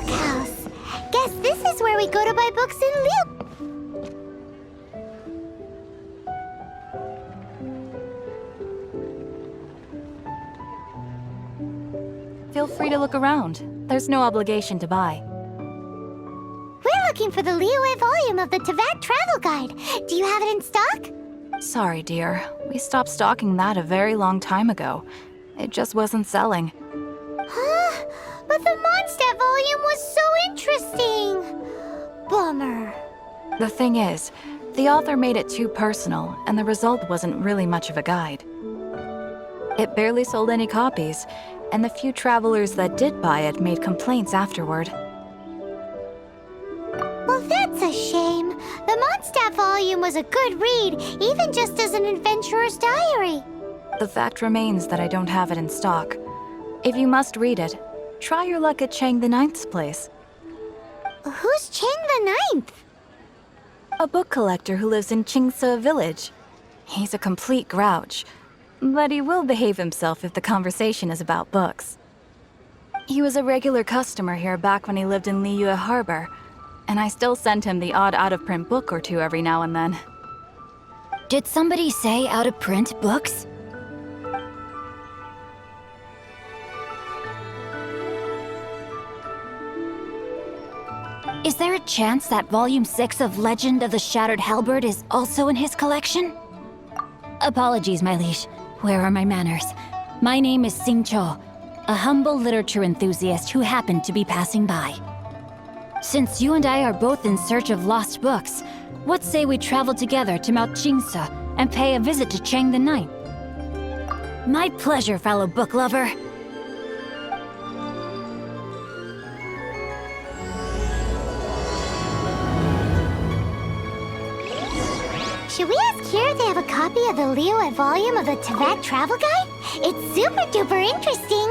book house. Guess this is where we go to buy books in Liu. Feel free to look around. There's no obligation to buy. We're looking for the Liyue volume of the Teyvat travel guide. Do you have it in stock? Sorry, dear. We stopped stocking that a very long time ago. It just wasn't selling. Huh? But the Mondstadt volume was so interesting. Bummer. The thing is, the author made it too personal, and the result wasn't really much of a guide. It barely sold any copies, and the few travelers that did buy it made complaints afterward. Well, that's a shame. The Mondstadt volume was a good read, even just as an adventurer's diary. The fact remains that I don't have it in stock. If you must read it, try your luck at Chang the Ninth's place. Who's Chang the Ninth? A book collector who lives in Qingce village. He's a complete grouch, but he will behave himself if the conversation is about books. He was a regular customer here back when he lived in Liyue Harbor, and I still send him the odd out-of-print book or two every now and then. Did somebody say out-of-print books? Is there a chance that Volume 6 of Legend of the Shattered Halberd is also in his collection? Apologies, my liege. Where are my manners? My name is Xingqiu, a humble literature enthusiast who happened to be passing by. Since you and I are both in search of lost books, what say we travel together to Mount Qingce and pay a visit to Chang the Ninth? My pleasure, fellow book lover. Should we ask here if they have a copy of the Liyue volume of the Teyvat travel guide? It's super duper interesting.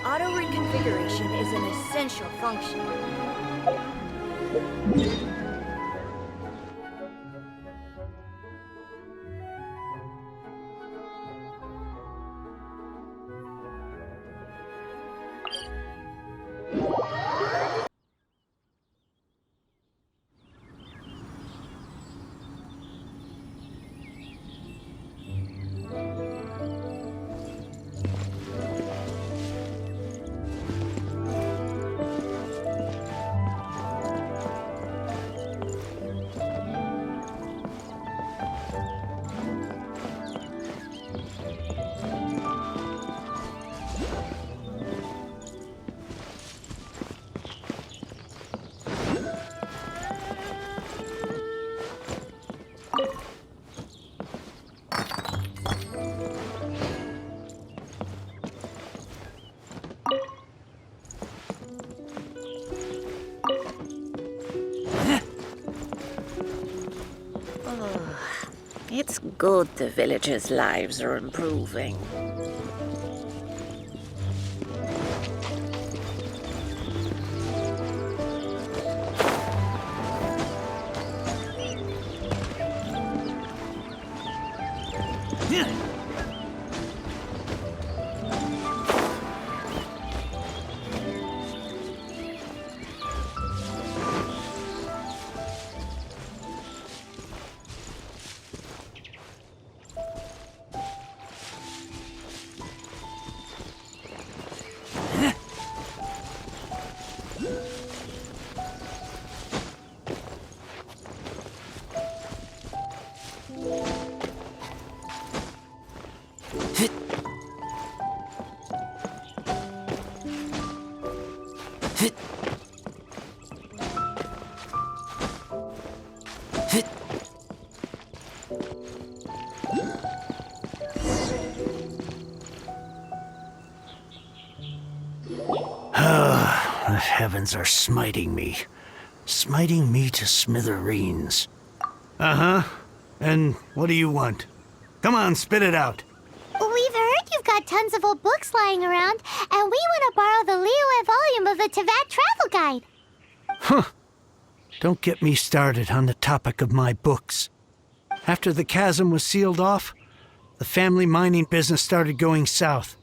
Auto reconfiguration is an essential function. It's good the villagers' lives are improving. The heavens are smiting me to smithereens. Uh-huh. And what do you want? Come on, spit it out. We've heard you've got tons of old books lying around, and we want to borrow the Liyue volume of the Teyvat travel guide. Huh. Don't get me started on the topic of my books. After the chasm was sealed off, the family mining business started going south.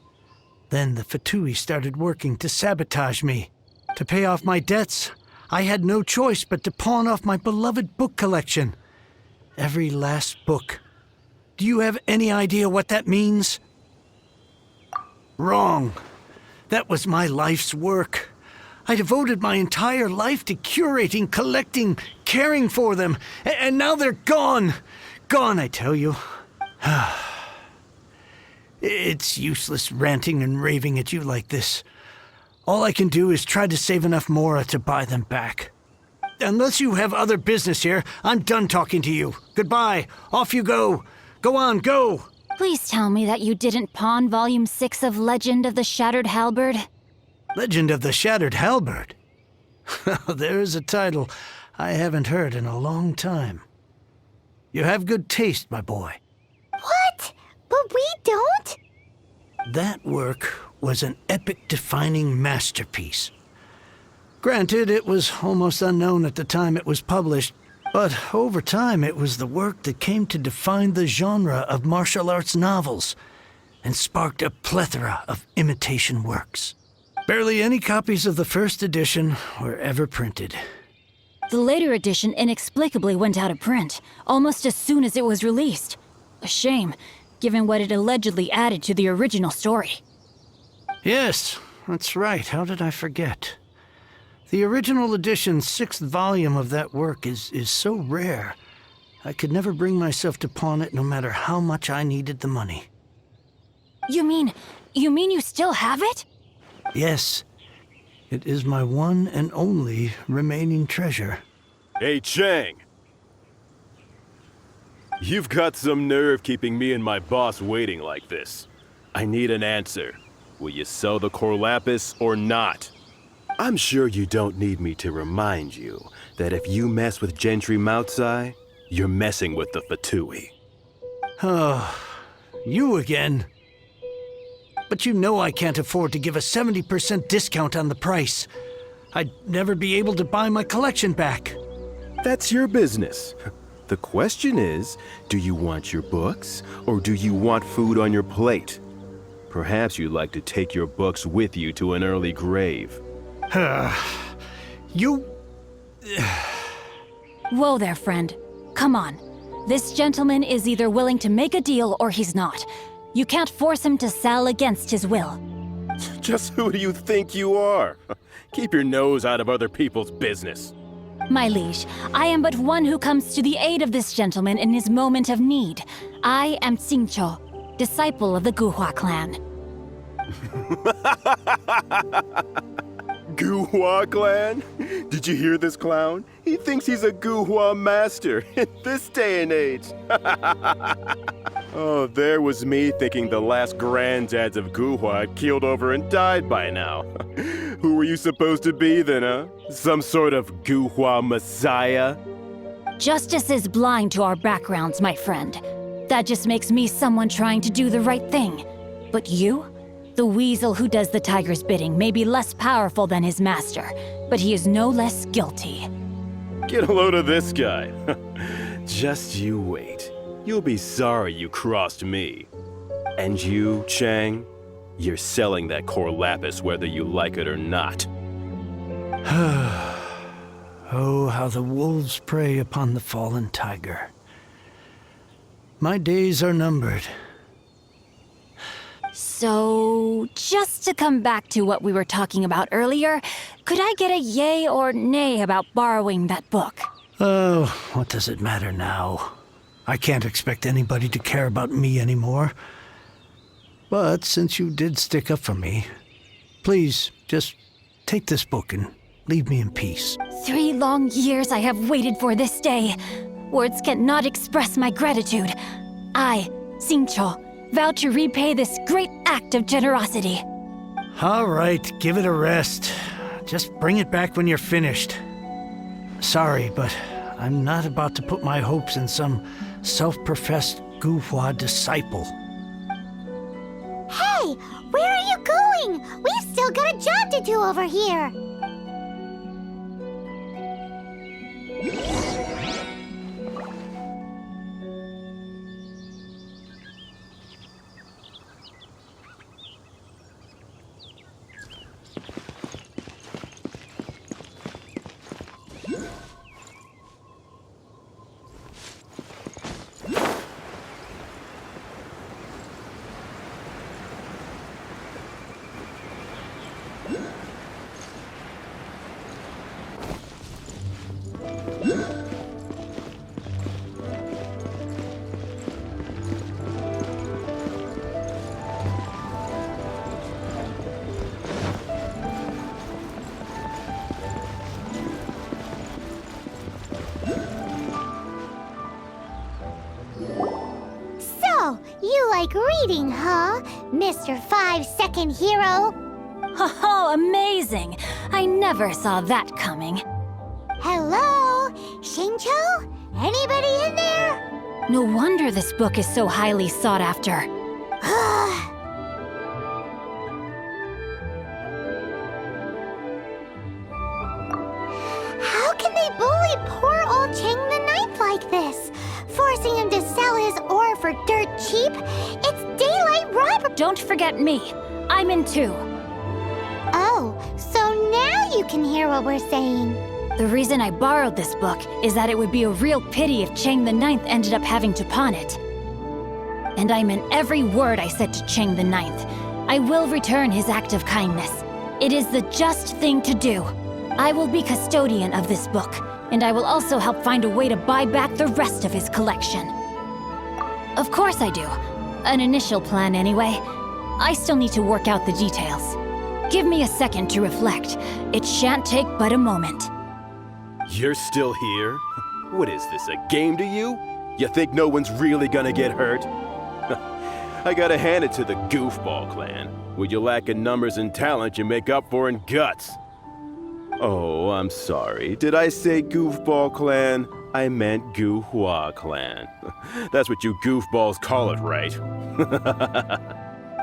Then the Fatui started working to sabotage me. To pay off my debts, I had no choice but to pawn off my beloved book collection. Every last book. Do you have any idea what that means? Wrong. That was my life's work. I devoted my entire life to curating, collecting, caring for them, and now they're gone. Gone, I tell you. It's useless ranting and raving at you like this. All I can do is try to save enough Mora to buy them back. Unless you have other business here, I'm done talking to you. Goodbye. Off you go. Go on, go. Please tell me that you didn't pawn Volume 6 of Legend of the Shattered Halberd. Legend of the Shattered Halberd? There's a title I haven't heard in a long time. You have good taste, my boy. What? But we don't? That work was an epic-defining masterpiece. Granted, it was almost unknown at the time it was published, but over time it was the work that came to define the genre of martial arts novels and sparked a plethora of imitation works. Barely any copies of the first edition were ever printed. The later edition inexplicably went out of print, almost as soon as it was released. A shame, given what it allegedly added to the original story. Yes, that's right. How did I forget? The original edition's 6th volume of that work is so rare, I could never bring myself to pawn it no matter how much I needed the money. You mean you still have it? Yes, it is my one and only remaining treasure. Hey, Chang! You've got some nerve keeping me and my boss waiting like this. I need an answer. Will you sell the core lapis or not? I'm sure you don't need me to remind you that if you mess with Gentry Moutsai, you're messing with the Fatui. Oh, you again. But you know I can't afford to give a 70% discount on the price. I'd never be able to buy my collection back. That's your business. The question is, do you want your books, or do you want food on your plate? Perhaps you'd like to take your books with you to an early grave. You... Whoa there, friend. Come on. This gentleman is either willing to make a deal or he's not. You can't force him to sell against his will. Just who do you think you are? Keep your nose out of other people's business. My liege, I am but one who comes to the aid of this gentleman in his moment of need. I am Xingqiu, disciple of the Guhua clan. Guhua clan? Did you hear this clown? He thinks he's a Guhua master in this day and age. Oh, there was me thinking the last granddads of Guhua had keeled over and died by now. Who were you supposed to be then, huh? Some sort of Guhua messiah? Justice is blind to our backgrounds, my friend. That just makes me someone trying to do the right thing. But you? The weasel who does the tiger's bidding may be less powerful than his master, but he is no less guilty. Get a load of this guy. Just you wait. You'll be sorry you crossed me. And you, Chang, you're selling that core lapis whether you like it or not. Oh, how the wolves prey upon the fallen tiger. My days are numbered. So, just to come back to what we were talking about earlier, could I get a yay or nay about borrowing that book? Oh, what does it matter now? I can't expect anybody to care about me anymore. But since you did stick up for me, please just take this book and leave me in peace. 3 long years I have waited for this day. Words cannot express my gratitude. I, Xingqiu, vow to repay this great act of generosity. All right, give it a rest. Just bring it back when you're finished. Sorry, but I'm not about to put my hopes in some self-professed Guhua disciple. Hey, where are you going? We've still got a job to do over here. So, you like reading, huh, Mr. 5-second hero? Oh, amazing! I never saw that coming. Hello? Xingqiu? Anybody in there? No wonder this book is so highly sought after. How can they bully poor old Chang the Ninth like this? Forcing him to sell his ore for dirt cheap? It's daylight robbery! Don't forget me. I'm in too. Oh, so now you can hear what we're saying. The reason I borrowed this book is that it would be a real pity if Chang the Ninth ended up having to pawn it. And I meant every word I said to Chang the Ninth. I will return his act of kindness. It is the just thing to do. I will be custodian of this book, and I will also help find a way to buy back the rest of his collection. Of course I do. An initial plan anyway. I still need to work out the details. Give me a second to reflect. It shan't take but a moment. You're still here? What is this, a game to you? You think no one's really gonna get hurt? I gotta hand it to the Goofball clan. What you lack in numbers and talent, you make up for in guts. Oh, I'm sorry. Did I say Goofball clan? I meant Guhua clan. That's what you goofballs call it, right?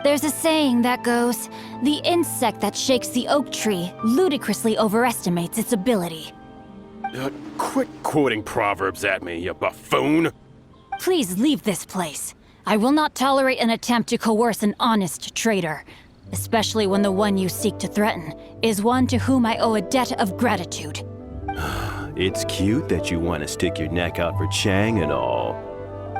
There's a saying that goes, the insect that shakes the oak tree ludicrously overestimates its ability. Quit quoting proverbs at me, you buffoon! Please leave this place. I will not tolerate an attempt to coerce an honest trader, especially when the one you seek to threaten is one to whom I owe a debt of gratitude. It's cute that you want to stick your neck out for Chang and all.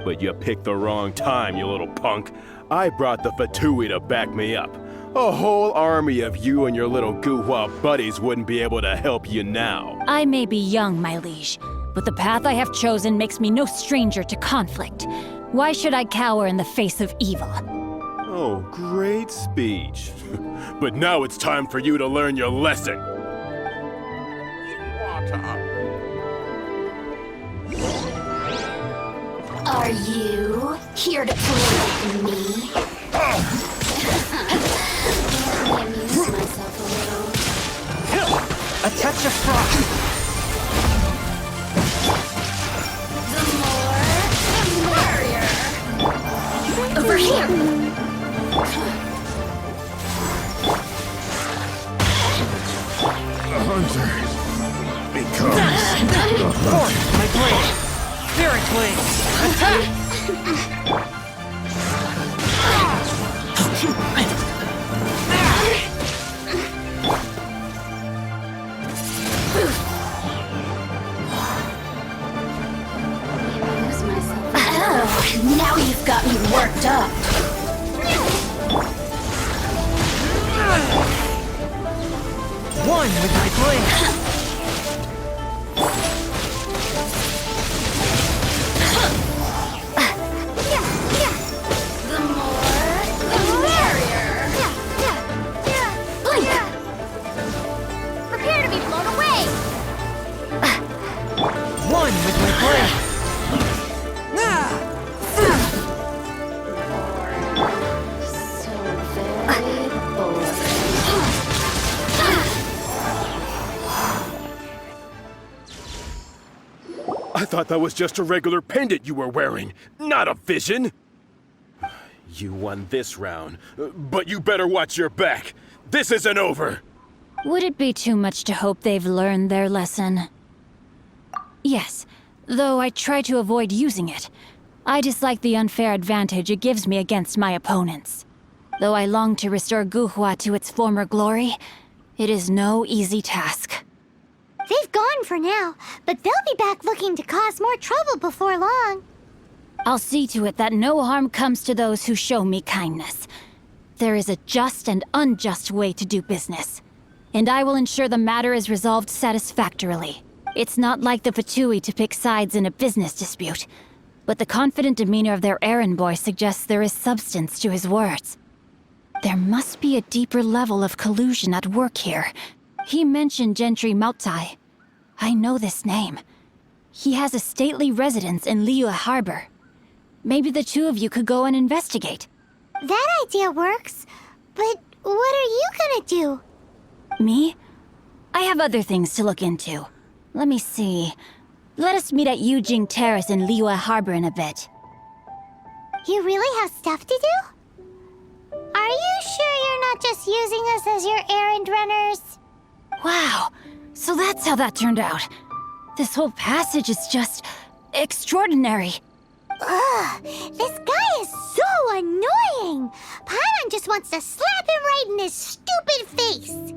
But you picked the wrong time, you little punk. I brought the Fatui to back me up. A whole army of you and your little Guhua buddies wouldn't be able to help you now. I may be young, my liege, but the path I have chosen makes me no stranger to conflict. Why should I cower in the face of evil? Oh, great speech. But now it's time for you to learn your lesson. Are you here to play with me? Let me amuse myself a little. A touch of frost. The more, the merrier. Over here. The hunter becomes Force my blade. Spirit blade. Attack! Amuse myself. Oh, now you've got me worked up. One with my blade. The more, the merrier. Prepare to be blown away. One with my blade. So very bold. I thought that was just a regular pendant you were wearing, not a vision. You won this round, but you better watch your back. This isn't over. Would it be too much to hope they've learned their lesson? Yes, though I try to avoid using it. I dislike the unfair advantage it gives me against my opponents. Though I long to restore Guhua to its former glory, it is no easy task. They've gone for now, but they'll be back looking to cause more trouble before long. I'll see to it that no harm comes to those who show me kindness. There is a just and unjust way to do business, and I will ensure the matter is resolved satisfactorily. It's not like the Fatui to pick sides in a business dispute, but the confident demeanor of their errand boy suggests there is substance to his words. There must be a deeper level of collusion at work here. He mentioned Gentry Mautai. I know this name. He has a stately residence in Liyue Harbor. Maybe the two of you could go and investigate. That idea works, but what are you gonna do? Me? I have other things to look into. Let me see. Let us meet at Yujing Terrace in Liyue Harbor in a bit. You really have stuff to do? Are you sure you're not just using us as your errand runners? Wow, so that's how that turned out. This whole passage is just extraordinary. Ugh, this guy is so annoying! Paimon just wants to slap him right in his stupid face!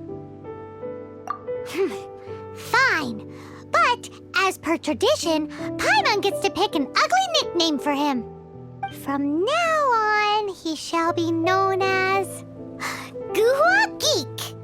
Fine, but as per tradition, Paimon gets to pick an ugly nickname for him. From now on, he shall be known as Guhua Geek.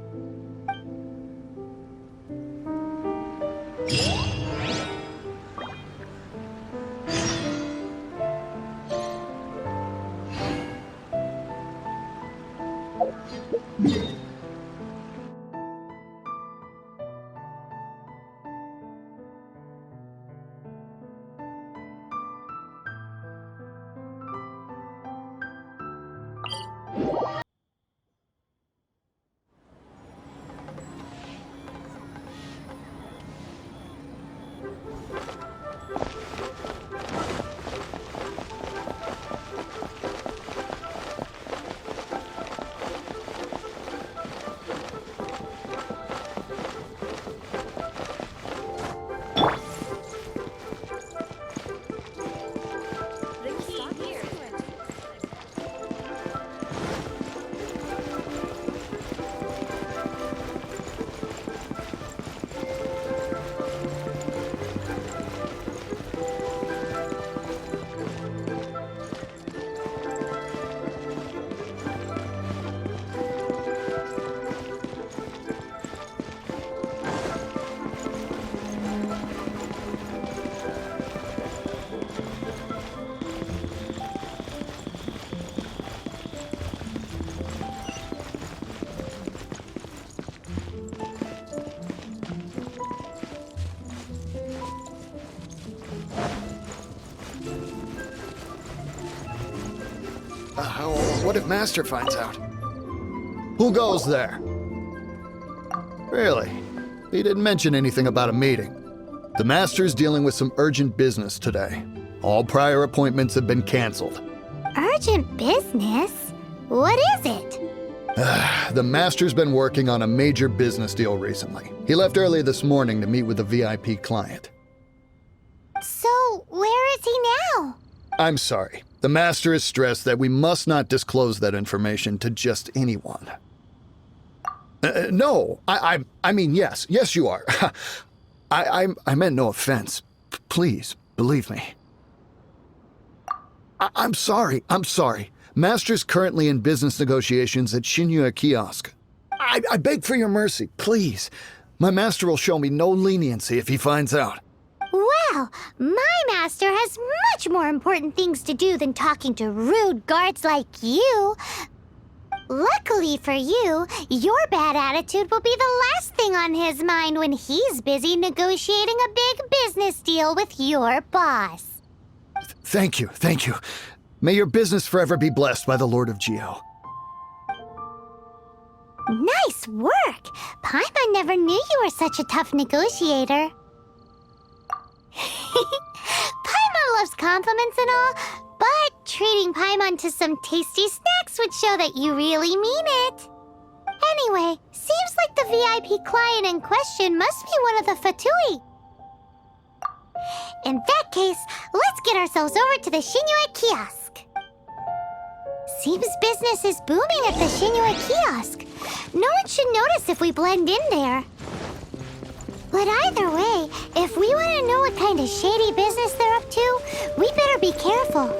What if Master finds out? Who goes there? Really? He didn't mention anything about a meeting. The Master's dealing with some urgent business today. All prior appointments have been canceled. Urgent business? What is it? The Master's been working on a major business deal recently. He left early this morning to meet with a VIP client. So, where is he now? I'm sorry. The Master is stressed that we must not disclose that information to just anyone. No, I mean, yes. Yes, you are. I meant no offense. Please, believe me. I'm sorry. Master's currently in business negotiations at Xingqiu Kiosk. I beg for your mercy, please. My master will show me no leniency if he finds out. Well, my master has much more important things to do than talking to rude guards like you. Luckily for you, your bad attitude will be the last thing on his mind when he's busy negotiating a big business deal with your boss. Thank you. May your business forever be blessed by the Lord of Geo. Nice work! Paimon never knew you were such a tough negotiator. Paimon loves compliments and all, but treating Paimon to some tasty snacks would show that you really mean it. Anyway, seems like the VIP client in question must be one of the Fatui. In that case, let's get ourselves over to the Xingqiu Kiosk. Seems business is booming at the Xingqiu Kiosk. No one should notice if we blend in there. But either way, if we want to know what kind of shady business they're up to, we better be careful.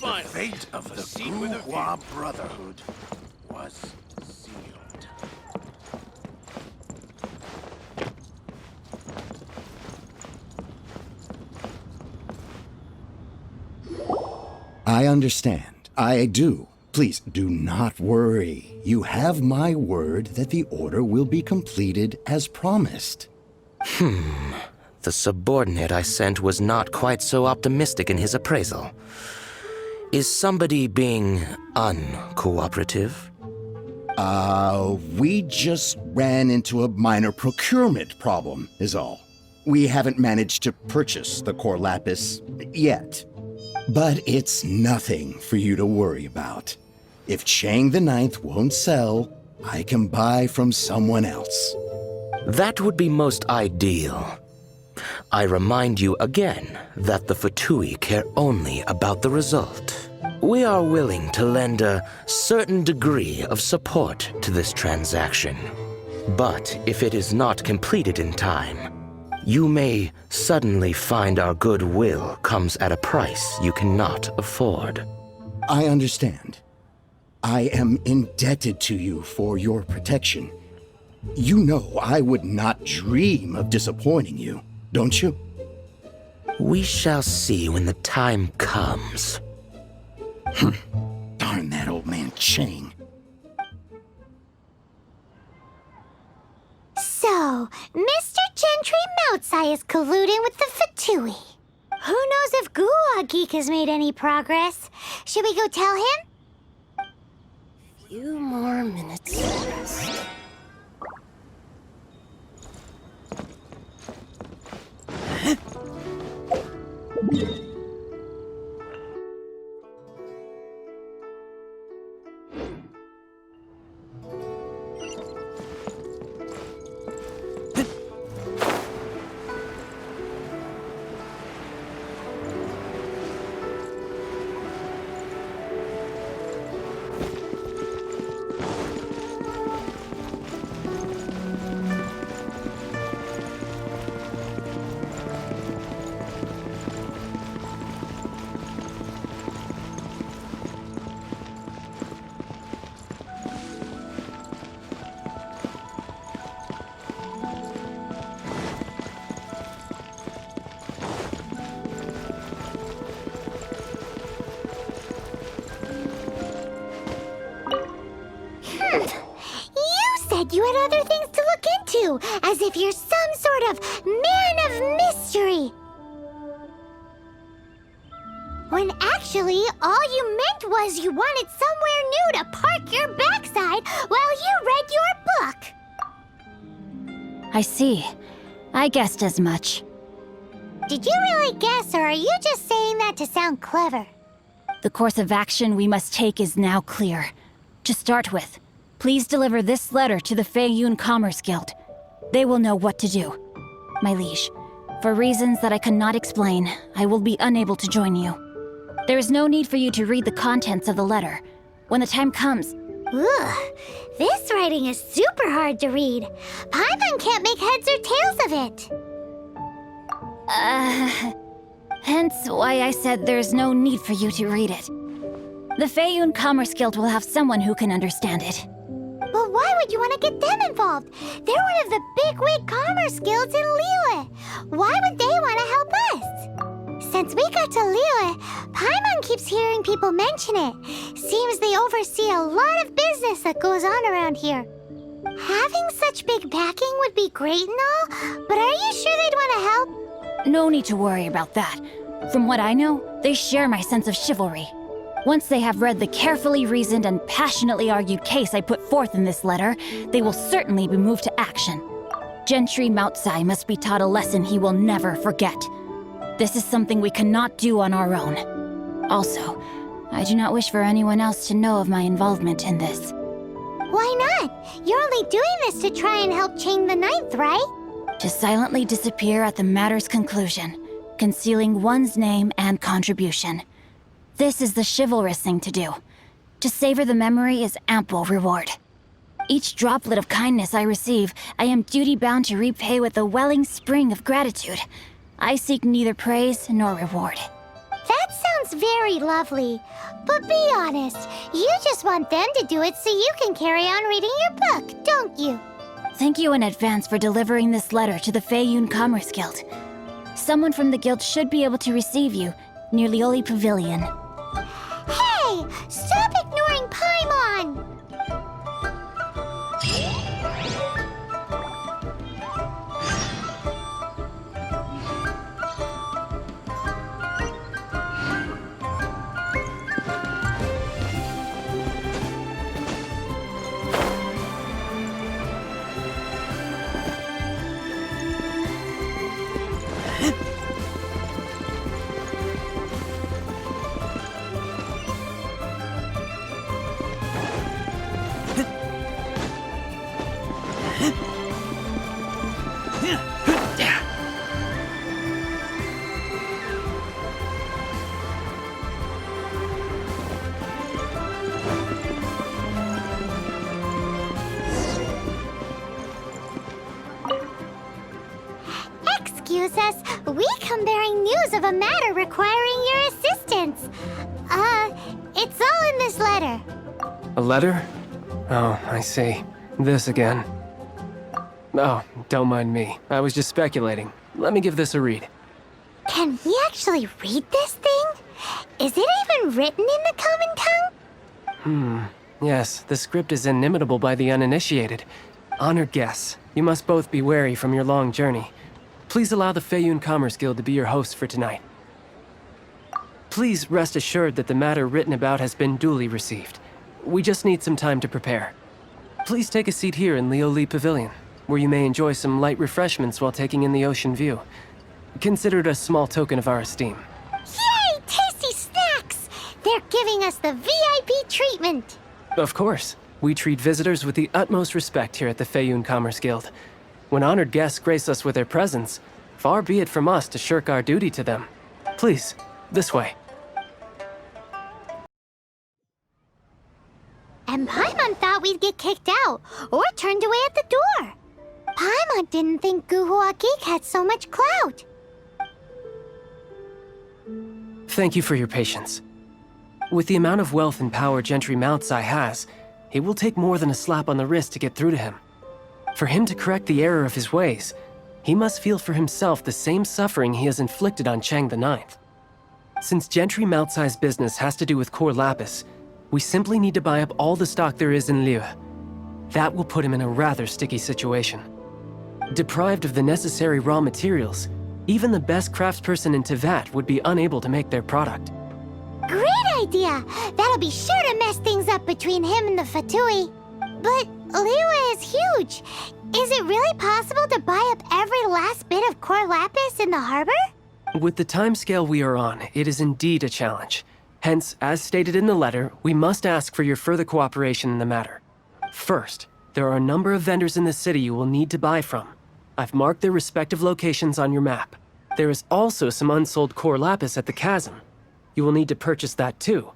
The fate of the Bookworm Brotherhood was sealed. I understand. I do. Please do not worry. You have my word that the order will be completed as promised. The subordinate I sent was not quite so optimistic in his appraisal. Is somebody being uncooperative? We just ran into a minor procurement problem, is all. We haven't managed to purchase the core lapis yet. But it's nothing for you to worry about. If Chang the Ninth won't sell, I can buy from someone else. That would be most ideal. I remind you again that the Fatui care only about the result. We are willing to lend a certain degree of support to this transaction. But if it is not completed in time, you may suddenly find our goodwill comes at a price you cannot afford. I understand. I am indebted to you for your protection. You know I would not dream of disappointing you, don't you? We shall see when the time comes. Darn that old man Chang. So, Mr. Gentry Moutsai is colluding with the Fatui. Who knows if Gua Geek has made any progress? Should we go tell him? Few more minutes of rest. You had other things to look into, as if you're some sort of man of mystery. When actually, all you meant was you wanted somewhere new to park your backside while you read your book. I see. I guessed as much. Did you really guess, or are you just saying that to sound clever? The course of action we must take is now clear. To start with, please deliver this letter to the Feiyun Commerce Guild. They will know what to do. My liege, for reasons that I cannot explain, I will be unable to join you. There is no need for you to read the contents of the letter. When the time comes... Ugh, this writing is super hard to read. Paimon can't make heads or tails of it. Hence why I said there's no need for you to read it. The Feiyun Commerce Guild will have someone who can understand it. But why would you want to get them involved? They're one of the bigwig commerce guilds in Liyue. Why would they want to help us? Since we got to Liyue, Paimon keeps hearing people mention it. Seems they oversee a lot of business that goes on around here. Having such big backing would be great and all, but are you sure they'd want to help? No need to worry about that. From what I know, they share my sense of chivalry. Once they have read the carefully reasoned and passionately argued case I put forth in this letter, they will certainly be moved to action. Gentry Moutsai must be taught a lesson he will never forget. This is something we cannot do on our own. Also, I do not wish for anyone else to know of my involvement in this. Why not? You're only doing this to try and help Chang the Ninth, right? To silently disappear at the matter's conclusion, concealing one's name and contribution. This is the chivalrous thing to do. To savor the memory is ample reward. Each droplet of kindness I receive, I am duty-bound to repay with a welling spring of gratitude. I seek neither praise nor reward. That sounds very lovely. But be honest, you just want them to do it so you can carry on reading your book, don't you? Thank you in advance for delivering this letter to the Feiyun Commerce Guild. Someone from the guild should be able to receive you near Lioli Pavilion. Hey! Stop ignoring Paimon! Excuse us, we come bearing news of a matter requiring your assistance. It's all in this letter. A letter? Oh, I see. This again. Oh, don't mind me. I was just speculating. Let me give this a read. Can we actually read this thing? Is it even written in the common tongue? Yes, the script is inimitable by the uninitiated. Honored guests, you must both be wary from your long journey. Please allow the Feiyun Commerce Guild to be your host for tonight. Please rest assured that the matter written about has been duly received. We just need some time to prepare. Please take a seat here in Lioli Pavilion, where you may enjoy some light refreshments while taking in the ocean view. Consider it a small token of our esteem. Yay! Tasty snacks! They're giving us the VIP treatment! Of course. We treat visitors with the utmost respect here at the Feiyun Commerce Guild. When honored guests grace us with their presence, far be it from us to shirk our duty to them. Please, this way. And Paimon thought we'd get kicked out, or turned away at the door. Paimon didn't think Guhua Geek had so much clout. Thank you for your patience. With the amount of wealth and power Gentry Mount Sai has, it will take more than a slap on the wrist to get through to him. For him to correct the error of his ways, he must feel for himself the same suffering he has inflicted on Chang the Ninth. Since Gentry Mount Sai's business has to do with core lapis, we simply need to buy up all the stock there is in Liu. That will put him in a rather sticky situation. Deprived of the necessary raw materials, even the best craftsperson in Teyvat would be unable to make their product. Great idea! That'll be sure to mess things up between him and the Fatui. But Liyue is huge. Is it really possible to buy up every last bit of core lapis in the harbor? With the timescale we are on, it is indeed a challenge. Hence, as stated in the letter, we must ask for your further cooperation in the matter. First, there are a number of vendors in the city you will need to buy from. I've marked their respective locations on your map. There is also some unsold core lapis at the chasm. You will need to purchase that too.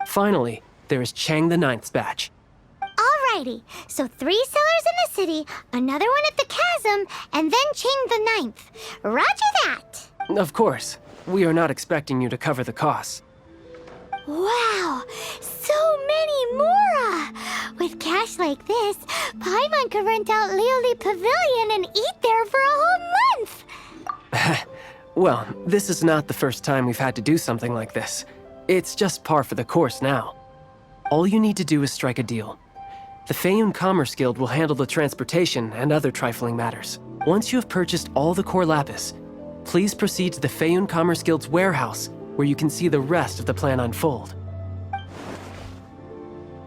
Finally, there is Chang the Ninth's batch. Alrighty, so 3 sellers in the city, another one at the chasm, and then Chang the Ninth. Roger that! Of course, we are not expecting you to cover the costs. Wow, so many more! With cash like this, Paimon could rent out Lioli Pavilion and eat there for a whole month! Well, this is not the first time we've had to do something like this. It's just par for the course now. All you need to do is strike a deal. The Feiyun Commerce Guild will handle the transportation and other trifling matters. Once you have purchased all the core lapis, please proceed to the Feiyun Commerce Guild's warehouse, where you can see the rest of the plan unfold.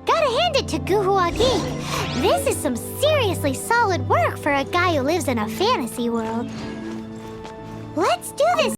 Gotta hand it to Guhua Geek. This is some seriously solid work for a guy who lives in a fantasy world. Let's do this!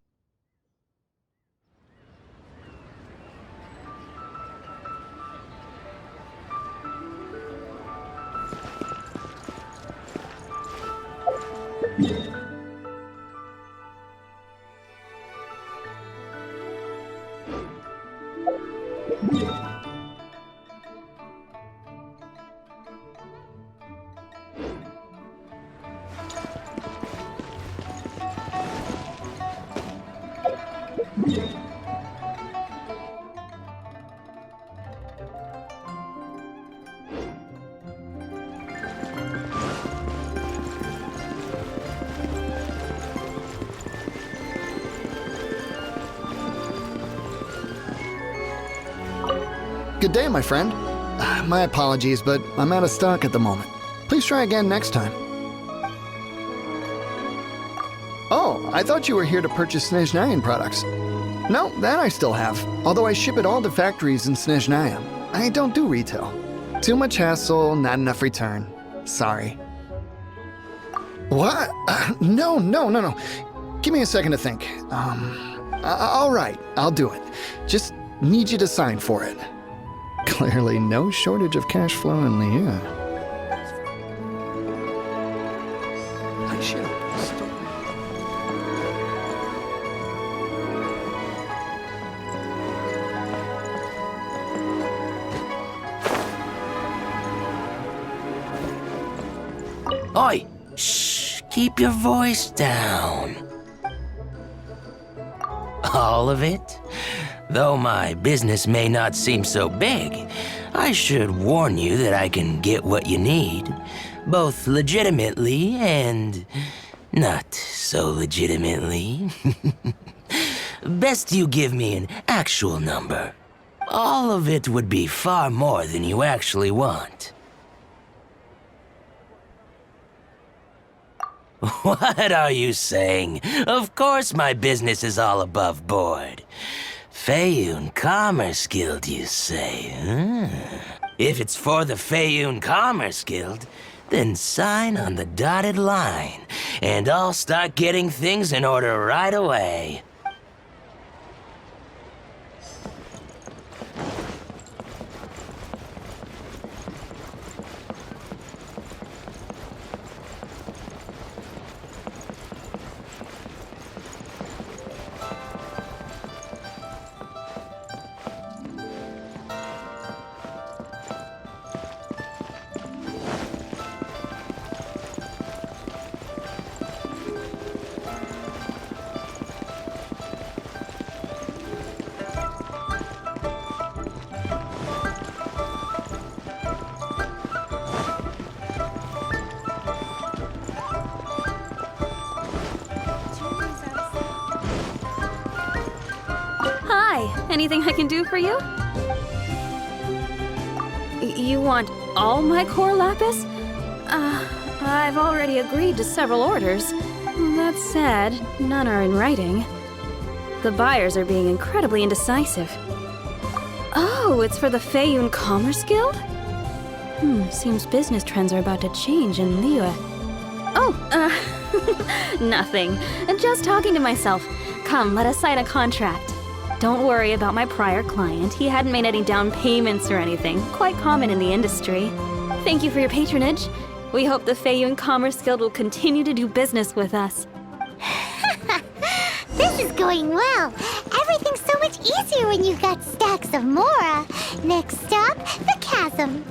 Good day, my friend. My apologies, but I'm out of stock at the moment. Please try again next time. Oh, I thought you were here to purchase Snezhnayan products. No, that I still have, although I ship it all to factories in Snezhnaya. I don't do retail. Too much hassle, not enough return. Sorry. What? No. Give me a second to think. All right, I'll do it. Just need you to sign for it. Clearly no shortage of cash flow in Liyue. I should have. Oi! Shh! Keep your voice down. All of it? Though my business may not seem so big, I should warn you that I can get what you need, both legitimately and not so legitimately. Best you give me an actual number. All of it would be far more than you actually want. What are you saying? Of course my business is all above board. Feiyun Commerce Guild, you say? If it's for the Feiyun Commerce Guild, then sign on the dotted line, and I'll start getting things in order right away. Anything I can do for you? You want all my core lapis? I've already agreed to several orders. That said, none are in writing. The buyers are being incredibly indecisive. Oh, it's for the Feiyun Commerce Guild? Seems business trends are about to change in Liyue. Oh, nothing. Just talking to myself. Come, let us sign a contract. Don't worry about my prior client. He hadn't made any down payments or anything. Quite common in the industry. Thank you for your patronage. We hope the Feiyun Commerce Guild will continue to do business with us. This is going well. Everything's so much easier when you've got stacks of Mora. Next stop, the chasm.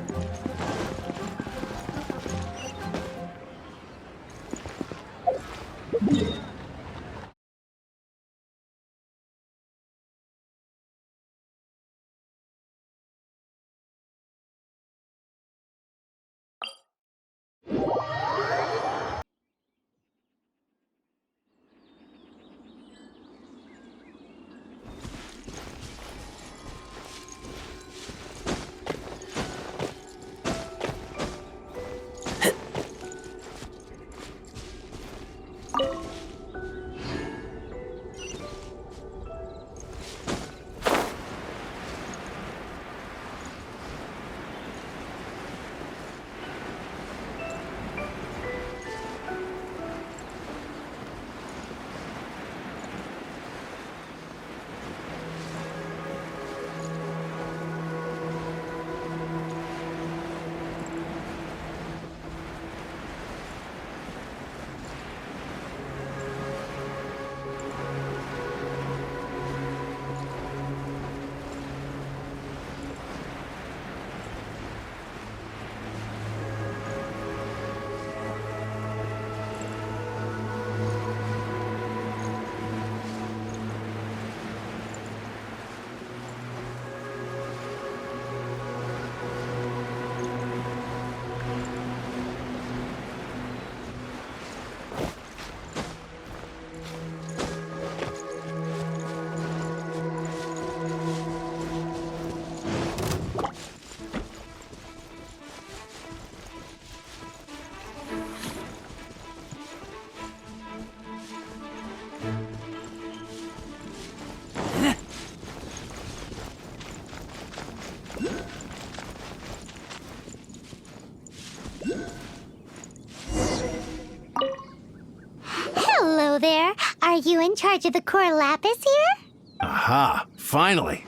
in charge of the core lapis here? Aha, finally.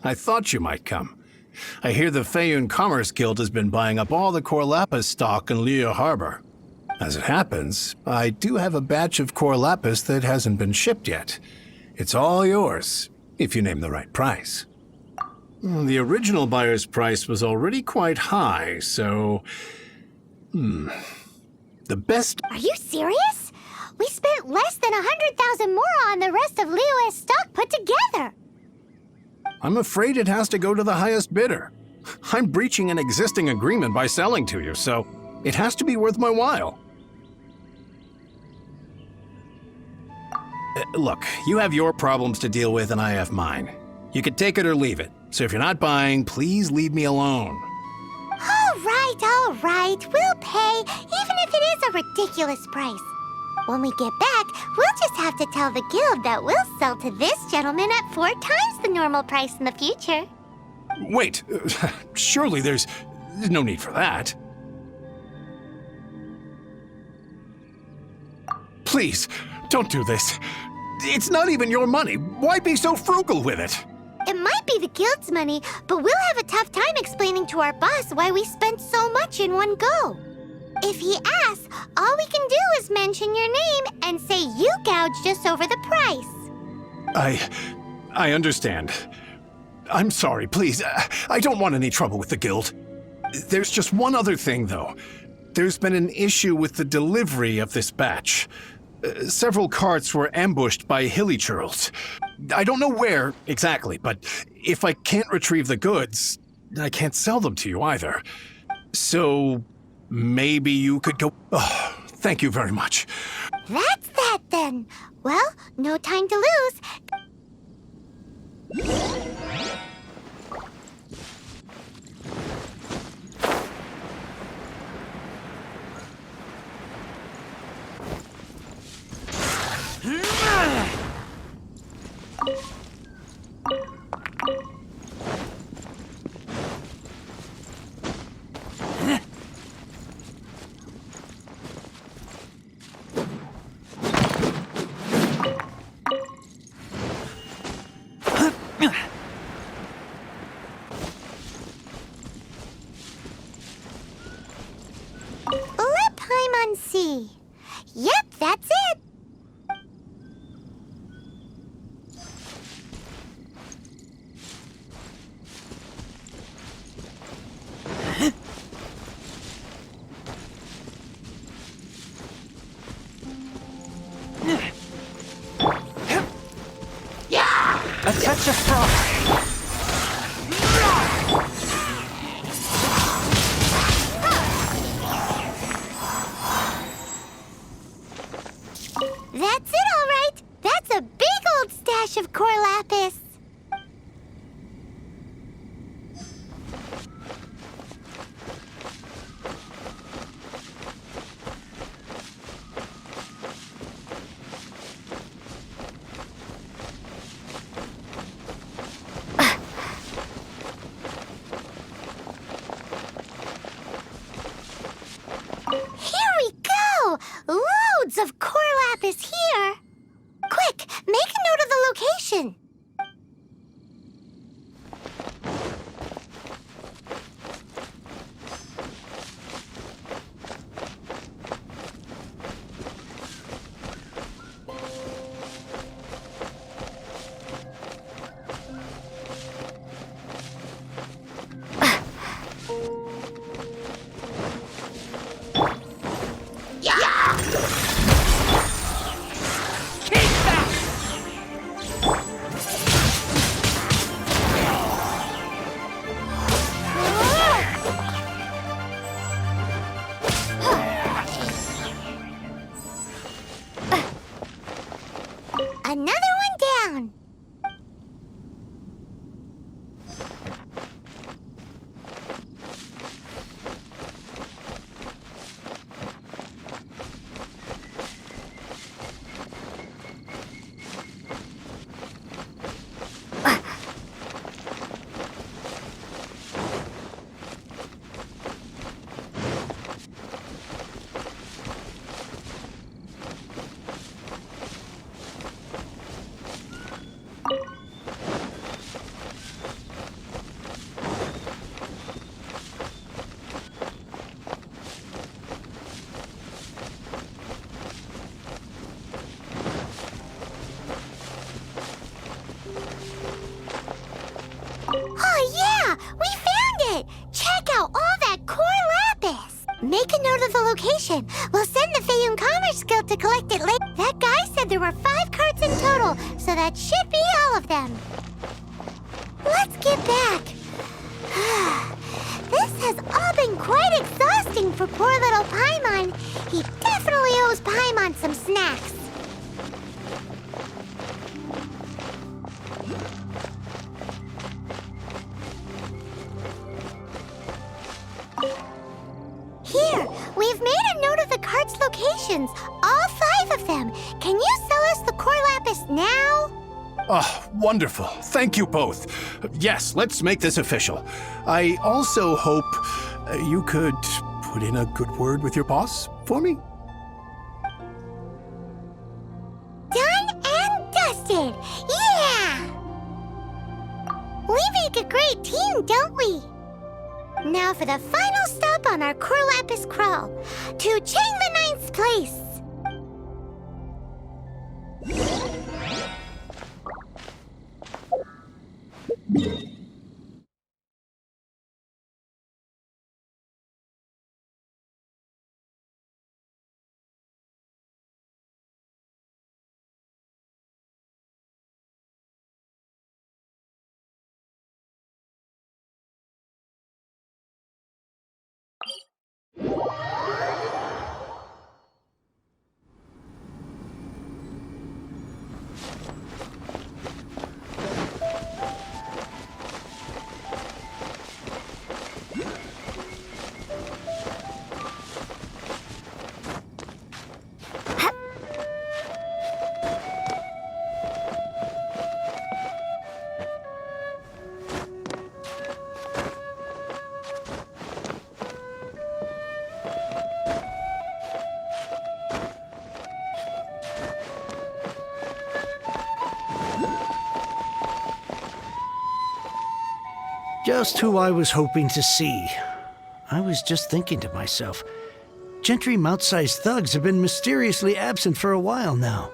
I thought you might come. I hear the Feiyun Commerce Guild has been buying up all the core lapis stock in Liu Harbor. As it happens, I do have a batch of core lapis that hasn't been shipped yet. It's all yours, if you name the right price. The original buyer's price was already quite high, so... The best... Are you serious? We spent less than 100,000 more on the rest of Liu's stock put together. I'm afraid it has to go to the highest bidder. I'm breaching an existing agreement by selling to you, so it has to be worth my while. Look, you have your problems to deal with and I have mine. You can take it or leave it. So if you're not buying, please leave me alone. All right. We'll pay, even if it is a ridiculous price. When we get back, we'll just have to tell the guild that we'll sell to this gentleman at 4 times the normal price in the future. Wait, surely there's no need for that. Please, don't do this. It's not even your money. Why be so frugal with it? It might be the guild's money, but we'll have a tough time explaining to our boss why we spent so much in one go. If he asks, all we can do is mention your name and say you gouged us over the price. I understand. I'm sorry, please. I don't want any trouble with the guild. There's just one other thing, though. There's been an issue with the delivery of this batch. Several carts were ambushed by hilly-churls. I don't know where exactly, but if I can't retrieve the goods, I can't sell them to you either. So maybe you could go... Oh, thank you very much. That's that then. Well, no time to lose. make a note of the location. We'll send the Feiyun Commerce Guild to collect it later. That guy said there were 5 carts in total, so that should be all of them. Let's get back. This has all been quite exhausting for poor little Paimon. He definitely owes Paimon some snacks. Here, we've made a note of the cart's locations, all 5 of them. Can you sell us the core lapis now? Oh, wonderful. Thank you both. Yes, let's make this official. I also hope you could put in a good word with your boss for me. Done and dusted! Yeah! We make a great team, don't we? Now for the final stop on our core lapis crawl, to Chang the Ninth's place. Just who I was hoping to see. I was just thinking to myself, Gentry mount-sized thugs have been mysteriously absent for a while now.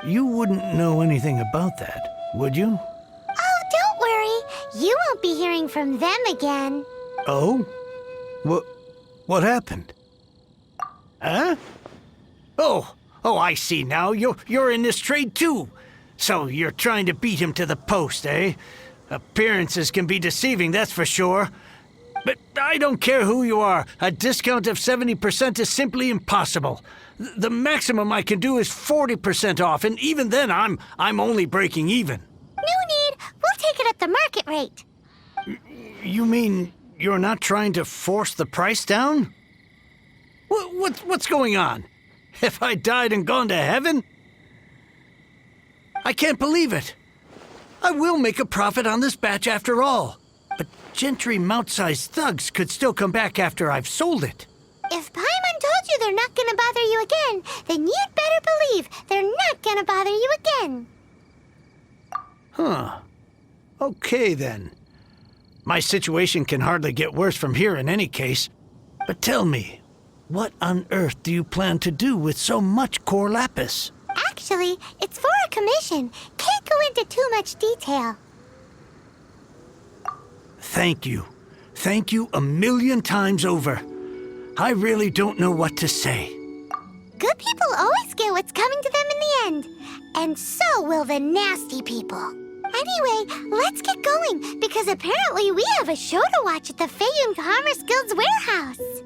You wouldn't know anything about that, would you? Oh, don't worry. You won't be hearing from them again. Oh? What happened? Huh? Oh, I see now. You're in this trade too. So you're trying to beat him to the post, eh? Appearances can be deceiving, that's for sure. But I don't care who you are. A discount of 70% is simply impossible. The maximum I can do is 40% off, and even then I'm only breaking even. No need. We'll take it at the market rate. You mean you're not trying to force the price down? What's going on? Have I died and gone to heaven? I can't believe it. I will make a profit on this batch after all. But Gentry mount-sized thugs could still come back after I've sold it. If Paimon told you they're not gonna bother you again, then you'd better believe they're not gonna bother you again. Huh. Okay, then. My situation can hardly get worse from here in any case. But tell me, what on earth do you plan to do with so much core lapis? Actually, it's for a commission. Can't go into too much detail. Thank you. Thank you a million times over. I really don't know what to say. Good people always get what's coming to them in the end. And so will the nasty people. Anyway, let's get going, because apparently we have a show to watch at the Feiyun Commerce Guild's warehouse.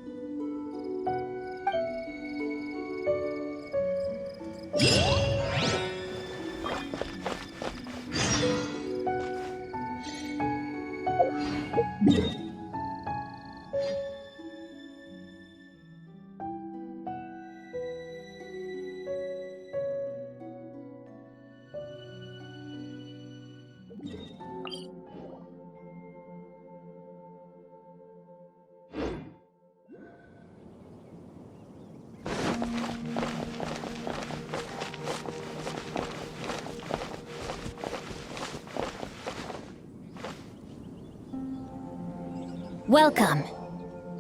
Welcome.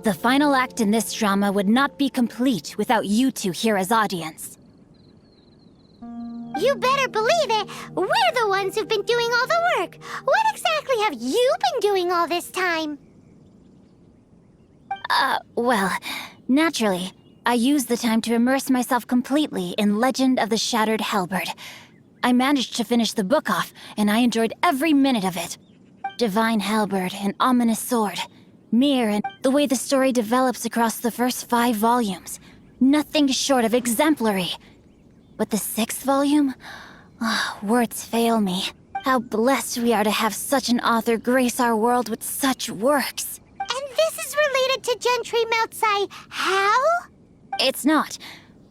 The final act in this drama would not be complete without you two here as audience. You better believe it. We're the ones who've been doing all the work. What exactly have you been doing all this time? Well, Naturally, I used the time to immerse myself completely in Legend of the Shattered Halberd. I managed to finish the book off, and I enjoyed every minute of it. Divine halberd, an ominous sword, mirror, and the way the story develops across the first 5 volumes. Nothing short of exemplary. But the 6th volume? Words fail me. How blessed we are to have such an author grace our world with such works. And this is related to Gentry Moutsai. How? It's not.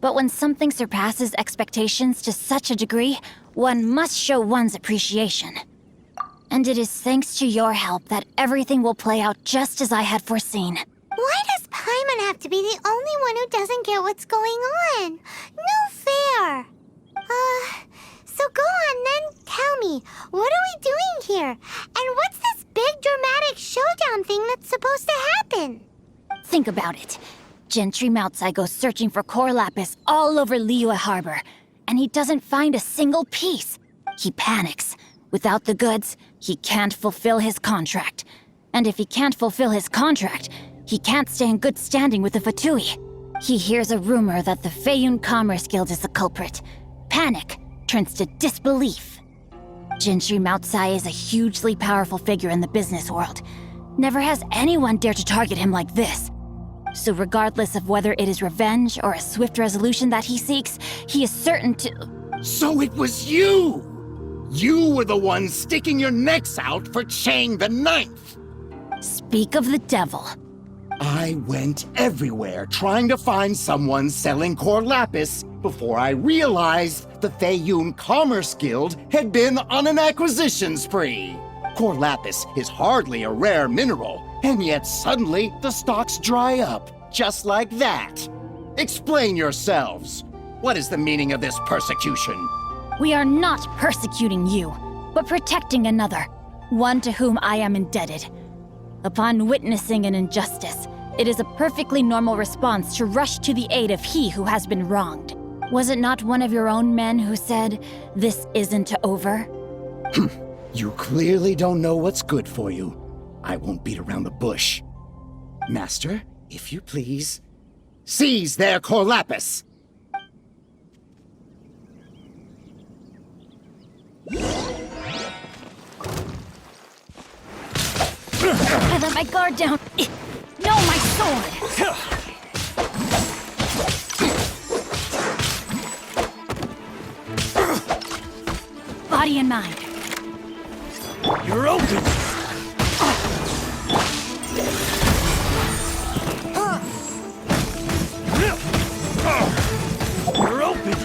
But when something surpasses expectations to such a degree, one must show one's appreciation. And it is thanks to your help that everything will play out just as I had foreseen. Why does Paimon have to be the only one who doesn't get what's going on? No fair. So go on then, tell me, what are we doing here? And what's this big dramatic showdown thing that's supposed to happen? Think about it. Gentry Moutsai goes searching for core lapis all over Liyue Harbor, and he doesn't find a single piece. He panics. Without the goods, he can't fulfill his contract. And if he can't fulfill his contract, he can't stay in good standing with the Fatui. He hears a rumor that the Feiyun Commerce Guild is the culprit. Panic turns to disbelief. Gentry Moutsai is a hugely powerful figure in the business world. Never has anyone dared to target him like this. So regardless of whether it is revenge or a swift resolution that he seeks, he is certain to... So it was you! You were the one sticking your necks out for Chang the Ninth! Speak of the devil. I went everywhere trying to find someone selling core lapis before I realized the Feiyun Commerce Guild had been on an acquisition spree. Core lapis is hardly a rare mineral, and yet suddenly the stocks dry up, just like that. Explain yourselves. What is the meaning of this persecution? We are not persecuting you, but protecting another, one to whom I am indebted. Upon witnessing an injustice, it is a perfectly normal response to rush to the aid of he who has been wronged. Was it not one of your own men who said, "This isn't over"? You clearly don't know what's good for you. I won't beat around the bush. Master, if you please, seize their core lapis! I let my guard down. No, my sword! Body and mind. You're open! You're open!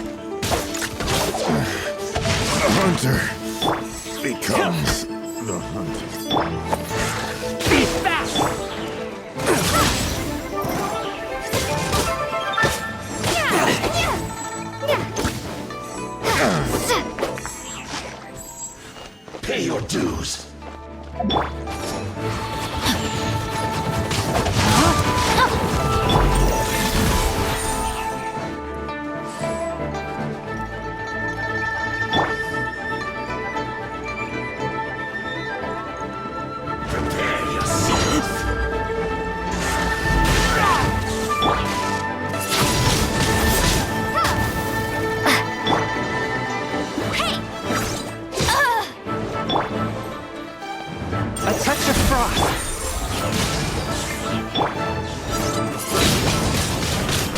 The hunter becomes the hunter. Be fast! Pay your dues. Prepare yourself! A touch of frost!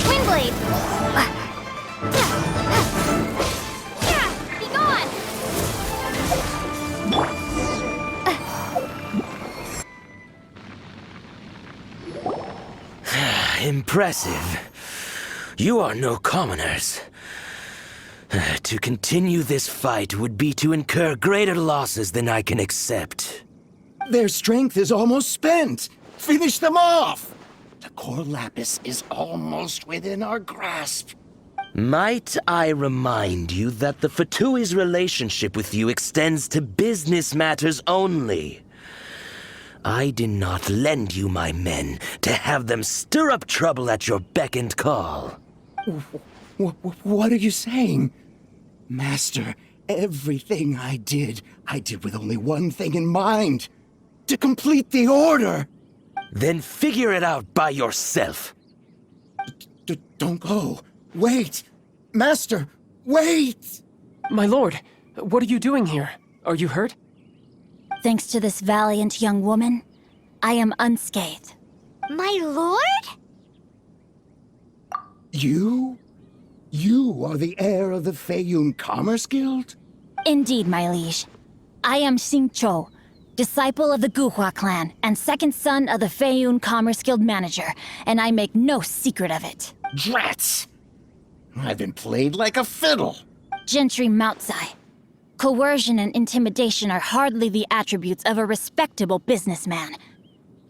Windblade! Be gone! Impressive. You are no commoners. To continue this fight would be to incur greater losses than I can accept. Their strength is almost spent! Finish them off! The core lapis is almost within our grasp. Might I remind you that the Fatui's relationship with you extends to business matters only? I did not lend you my men to have them stir up trouble at your beck and call. What are you saying? Master, everything I did with only one thing in mind. To complete the order! Then figure it out by yourself. Don't go. Wait! Master, wait! My lord, what are you doing here? Are you hurt? Thanks to this valiant young woman, I am unscathed. My lord? You? You are the heir of the Feiyun Commerce Guild? Indeed, my liege. I am Xingqiu, disciple of the Guhua clan and second son of the Feiyun Commerce Guild manager, and I make no secret of it. Drats! I've been played like a fiddle. Gentry Moutsai. Coercion and intimidation are hardly the attributes of a respectable businessman.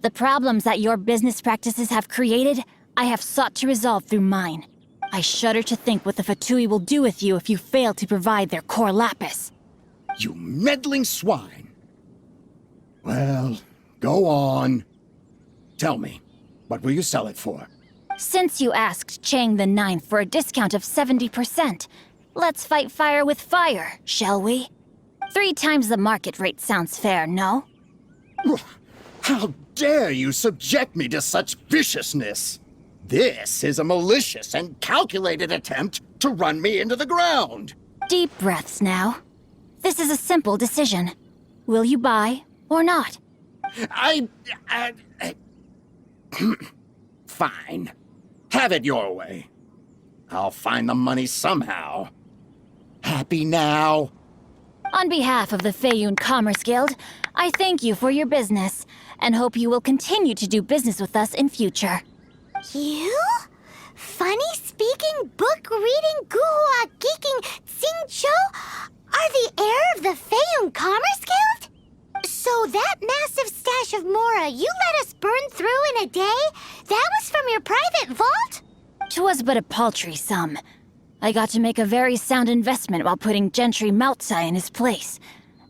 The problems that your business practices have created, I have sought to resolve through mine. I shudder to think what the Fatui will do with you if you fail to provide their core lapis. You meddling swine. Well, go on. Tell me, what will you sell it for? Since you asked Chang the Ninth for a discount of 70%, let's fight fire with fire, shall we? 3 times the market rate sounds fair, no? How dare you subject me to such viciousness? This is a malicious and calculated attempt to run me into the ground. Deep breaths now. This is a simple decision. Will you buy or not? Fine. Have it your way. I'll find the money somehow. Happy now? On behalf of the Feiyun Commerce Guild, I thank you for your business, and hope you will continue to do business with us in future. You? Funny-speaking, book-reading, guhua geeking Xingqiu are the heir of the Feiyun Commerce Guild? So that massive stash of Mora you let us burn through in a day? That was from your private vault? 'Twas but a paltry sum. I got to make a very sound investment while putting Gentry Moutsai in his place.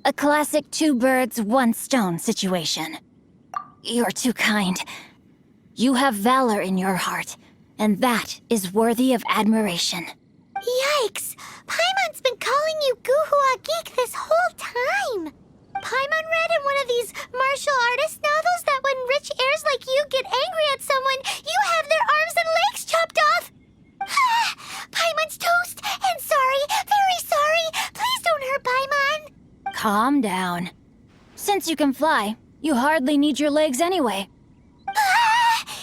A classic 2 birds, 1 stone situation. You're too kind. You have valor in your heart, and that is worthy of admiration. Yikes! Paimon's been calling you Guhua Geek this whole time! Paimon read in one of these martial artist novels that when rich heirs like you get angry at someone, you have their arms and legs chopped off! Paimon's toast! And sorry, very sorry! Please don't hurt Paimon! Calm down. Since you can fly, you hardly need your legs anyway.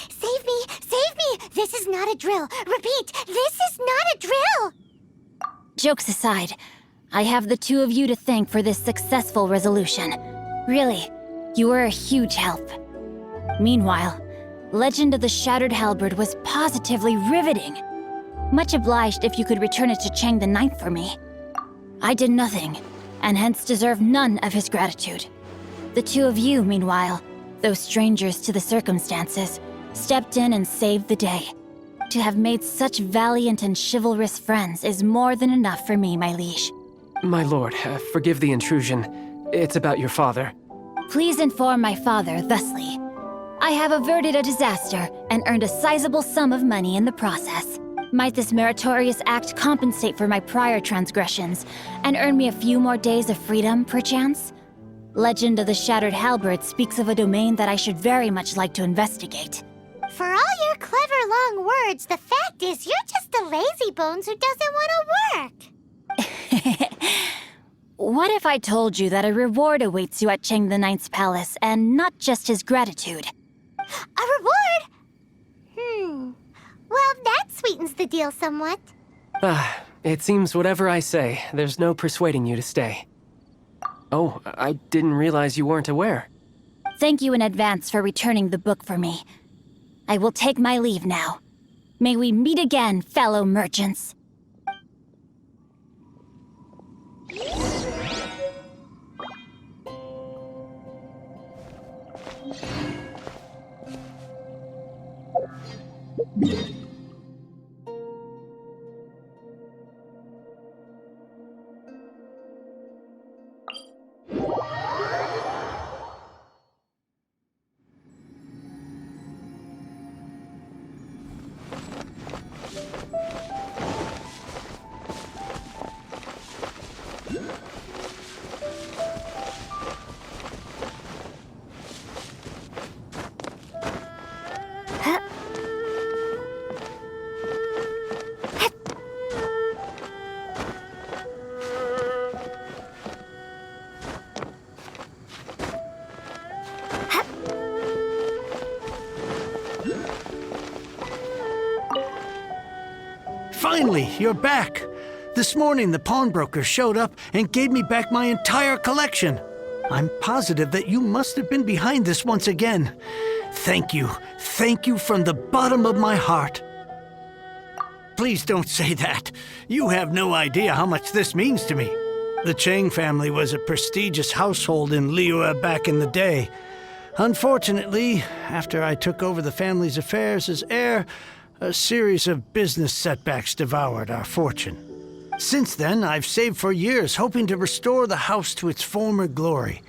Save me! Save me! This is not a drill! Repeat, this is not a drill! Jokes aside, I have the 2 of you to thank for this successful resolution. Really, you were a huge help. Meanwhile, Legend of the Shattered Halberd was positively riveting. Much obliged if you could return it to Chang the Ninth for me. I did nothing, and hence deserve none of his gratitude. The 2 of you, meanwhile, though strangers to the circumstances, stepped in and saved the day. To have made such valiant and chivalrous friends is more than enough for me, my liege. My lord, forgive the intrusion. It's about your father. Please inform my father thusly. I have averted a disaster and earned a sizable sum of money in the process. Might this meritorious act compensate for my prior transgressions and earn me a few more days of freedom, perchance? Legend of the Shattered Halberd speaks of a domain that I should very much like to investigate. For all your clever long words, the fact is you're just a lazy bones who doesn't want to work. What if I told you that a reward awaits you at Chang the Ninth's palace, and not just his gratitude? A reward? Well, that sweetens the deal somewhat. It seems whatever I say, there's no persuading you to stay. Oh, I didn't realize you weren't aware. Thank you in advance for returning the book for me. I will take my leave now. May we meet again, fellow merchants. Finally, you're back. This morning, the pawnbroker showed up and gave me back my entire collection. I'm positive that you must have been behind this once again. Thank you. Thank you from the bottom of my heart. Please don't say that. You have no idea how much this means to me. The Chang family was a prestigious household in Liyue back in the day. Unfortunately, after I took over the family's affairs as heir, a series of business setbacks devoured our fortune. Since then, I've saved for years, hoping to restore the house to its former glory.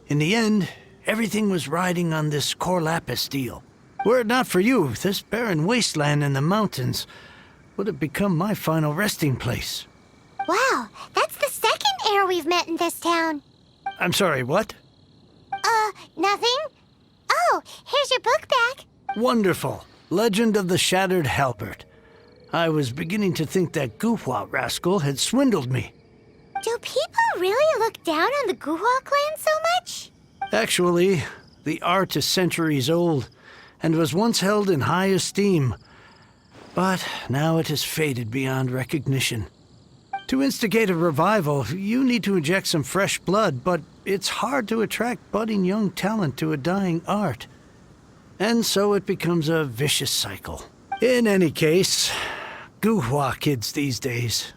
In the end, everything was riding on this Corlapis deal. Were it not for you, this barren wasteland in the mountains would have become my final resting place. Wow, that's the second heir we've met in this town. I'm sorry, what? Nothing? Oh, here's your book back. Wonderful. Legend of the Shattered Halberd. I was beginning to think that Guhua rascal had swindled me. Do people really look down on the Guhua clan so much? Actually, the art is centuries old and was once held in high esteem. But now it has faded beyond recognition. To instigate a revival, you need to inject some fresh blood, but it's hard to attract budding young talent to a dying art. And so it becomes a vicious cycle. In any case, Guhua kids these days.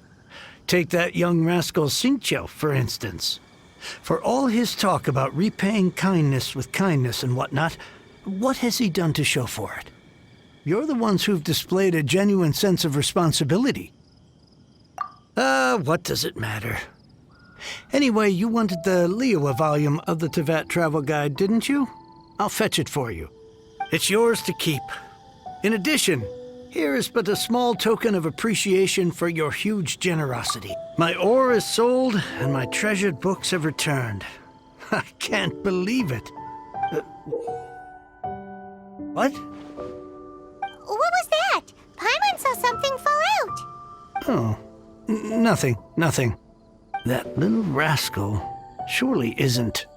Take that young rascal Xingqiu, for instance. For all his talk about repaying kindness with kindness and whatnot, what has he done to show for it? You're the ones who've displayed a genuine sense of responsibility. What does it matter? Anyway, you wanted the Liyue volume of the Teyvat travel guide, didn't you? I'll fetch it for you. It's yours to keep. In addition, here is but a small token of appreciation for your huge generosity. My ore is sold, and my treasured books have returned. I can't believe it. What? What was that? Paimon saw something fall out. Oh, nothing. That little rascal surely isn't...